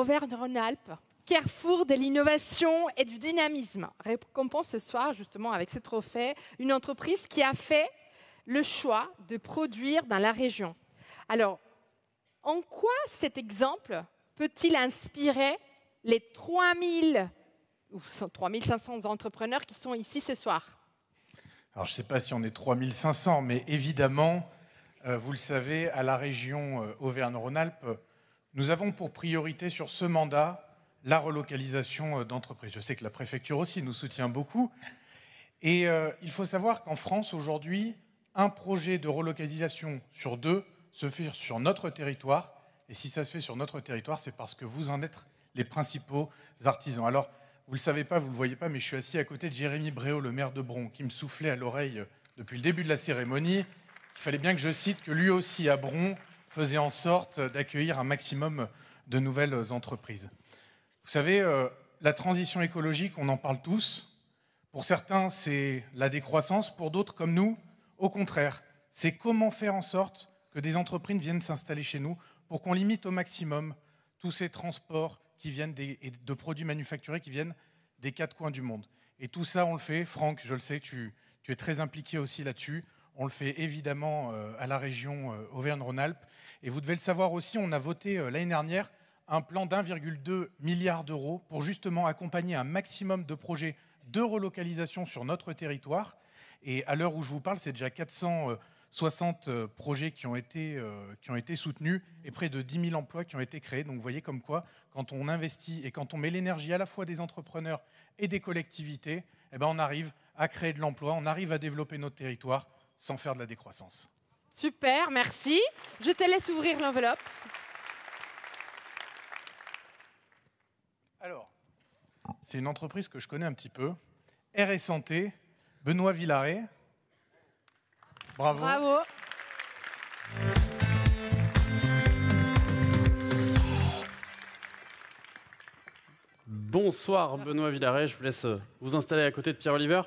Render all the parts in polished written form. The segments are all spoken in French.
Auvergne-Rhône-Alpes, carrefour de l'innovation et du dynamisme, récompense ce soir justement avec ce trophée une entreprise qui a fait le choix de produire dans la région. Alors, en quoi cet exemple peut-il inspirer les 3000 ou 3500 entrepreneurs qui sont ici ce soir? Alors, je ne sais pas si on est 3500, mais évidemment, vous le savez, à la région Auvergne-Rhône-Alpes, nous avons pour priorité sur ce mandat la relocalisation d'entreprises. Je sais que la préfecture aussi nous soutient beaucoup. Et il faut savoir qu'en France, aujourd'hui, un projet de relocalisation sur 2 se fait sur notre territoire. Et si ça se fait sur notre territoire, c'est parce que vous en êtes les principaux artisans. Alors, vous ne le savez pas, vous ne le voyez pas, mais je suis assis à côté de Jérémy Bréau, le maire de Bron, qui me soufflait à l'oreille depuis le début de la cérémonie. Il fallait bien que je cite que lui aussi, à Bron, faisait en sorte d'accueillir un maximum de nouvelles entreprises. Vous savez, la transition écologique, on en parle tous. Pour certains, c'est la décroissance. Pour d'autres, comme nous, au contraire, c'est comment faire en sorte que des entreprises viennent s'installer chez nous pour qu'on limite au maximum tous ces transports qui viennent de produits manufacturés qui viennent des 4 coins du monde. Et tout ça, on le fait. Franck, je le sais, tu es très impliqué aussi là-dessus. On le fait évidemment à la région Auvergne-Rhône-Alpes. Et vous devez le savoir aussi, on a voté l'année dernière un plan d'1,2 milliard d'euros pour justement accompagner un maximum de projets de relocalisation sur notre territoire. Et à l'heure où je vous parle, c'est déjà 460 projets qui ont été soutenus et près de 10 000 emplois qui ont été créés. Donc vous voyez comme quoi, quand on investit et quand on met l'énergie à la fois des entrepreneurs et des collectivités, eh ben on arrive à créer de l'emploi, on arrive à développer notre territoire sans faire de la décroissance. Super, merci. Je te laisse ouvrir l'enveloppe. Alors, c'est une entreprise que je connais un petit peu, RS Santé, Benoît Villaret. Bravo. Bravo. Bonsoir Benoît Villaret, je vous laisse vous installer à côté de Pierre Oliver.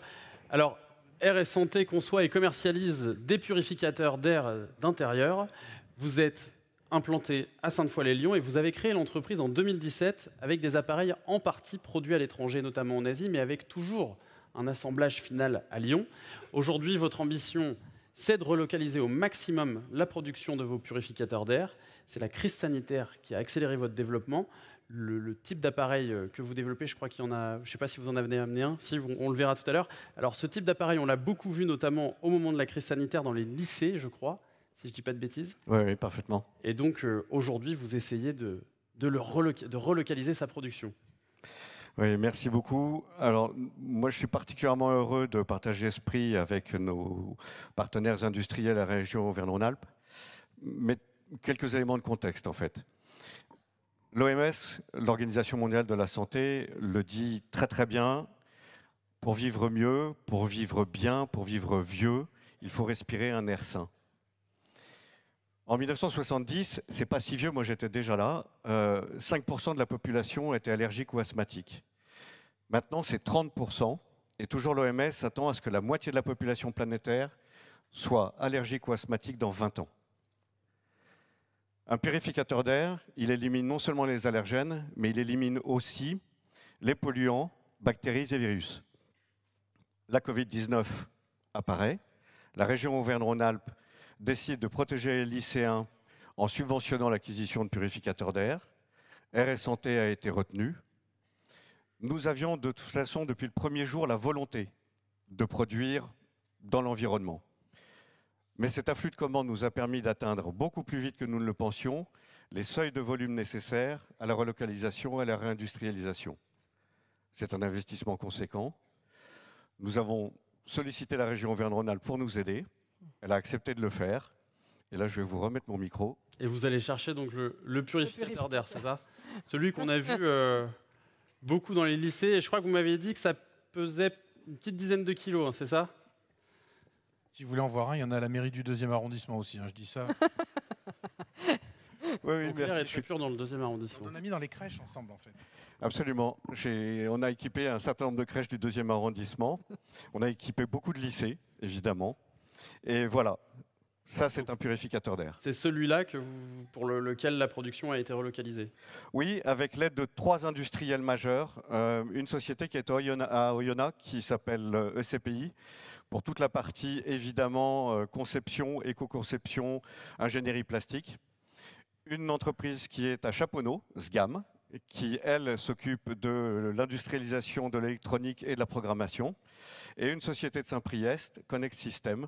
Alors, RS Santé conçoit et commercialise des purificateurs d'air d'intérieur. Vous êtes implanté à Sainte-Foy-les-Lyons et vous avez créé l'entreprise en 2017 avec des appareils en partie produits à l'étranger, notamment en Asie, mais avec toujours un assemblage final à Lyon. Aujourd'hui, votre ambition, c'est de relocaliser au maximum la production de vos purificateurs d'air. C'est la crise sanitaire qui a accéléré votre développement. Le type d'appareil que vous développez, je crois qu'il y en a, je ne sais pas si vous en avez amené un, si, on le verra tout à l'heure. Alors ce type d'appareil, on l'a beaucoup vu notamment au moment de la crise sanitaire dans les lycées, je crois, si je ne dis pas de bêtises. Oui, parfaitement. Et donc aujourd'hui, vous essayez de relocaliser sa production. Oui, merci beaucoup. Alors, moi, je suis particulièrement heureux de partager ce prix avec nos partenaires industriels à la région Auvergne-Rhône-Alpes. Mais quelques éléments de contexte, en fait. L'OMS, l'Organisation mondiale de la santé, le dit très très bien. Pour vivre mieux, pour vivre bien, pour vivre vieux, il faut respirer un air sain. En 1970, c'est pas si vieux, moi j'étais déjà là, 5% de la population était allergique ou asthmatique. Maintenant, c'est 30%, et toujours l'OMS s'attend à ce que la moitié de la population planétaire soit allergique ou asthmatique dans 20 ans. Un purificateur d'air, il élimine non seulement les allergènes, mais il élimine aussi les polluants, bactéries et virus. La Covid-19 apparaît, la région Auvergne-Rhône-Alpes décide de protéger les lycéens en subventionnant l'acquisition de purificateurs d'air. RS Santé a été retenu. Nous avions de toute façon, depuis le premier jour, la volonté de produire dans l'environnement. Mais cet afflux de commandes nous a permis d'atteindre beaucoup plus vite que nous ne le pensions les seuils de volume nécessaires à la relocalisation et à la réindustrialisation. C'est un investissement conséquent. Nous avons sollicité la région Auvergne-Rhône-Alpes pour nous aider. Elle a accepté de le faire. Et là, je vais vous remettre mon micro. Et vous allez chercher donc le purificateur d'air, c'est ça? Celui qu'on a vu beaucoup dans les lycées. Et je crois que vous m'aviez dit que ça pesait une petite dizaine de kilos, hein, c'est ça? Si vous voulez en voir un, il y en a à la mairie du 2e arrondissement aussi, hein, je dis ça. Oui, merci. Je suis pur dans le 2e arrondissement. On en a mis dans les crèches ensemble, en fait. Absolument. On a équipé un certain nombre de crèches du 2e arrondissement. On a équipé beaucoup de lycées, évidemment. Et voilà, Ça, c'est un purificateur d'air. C'est celui-là pour lequel la production a été relocalisée. Oui, avec l'aide de 3 industriels majeurs. Une société qui est à Oyonnax, qui s'appelle ECPI, pour toute la partie, évidemment, conception, éco-conception, ingénierie plastique. Une entreprise qui est à Chaponneau, SGAM, qui, elle, s'occupe de l'industrialisation de l'électronique et de la programmation. Et une société de Saint-Priest, Connect System,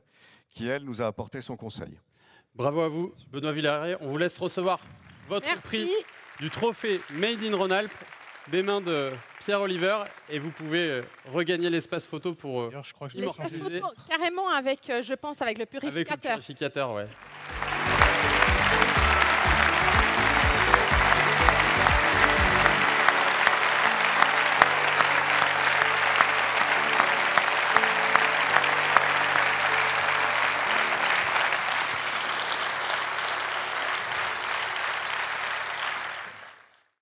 qui, elle, nous a apporté son conseil. Bravo à vous, Benoît Villaré. On vous laisse recevoir votre prix du trophée Made in Rhône-Alpes des mains de Pierre Oliver. Et vous pouvez regagner l'espace photo pour D'ailleurs, je crois que je L'espace photo, carrément avec, je pense, avec le purificateur. Avec le purificateur, ouais.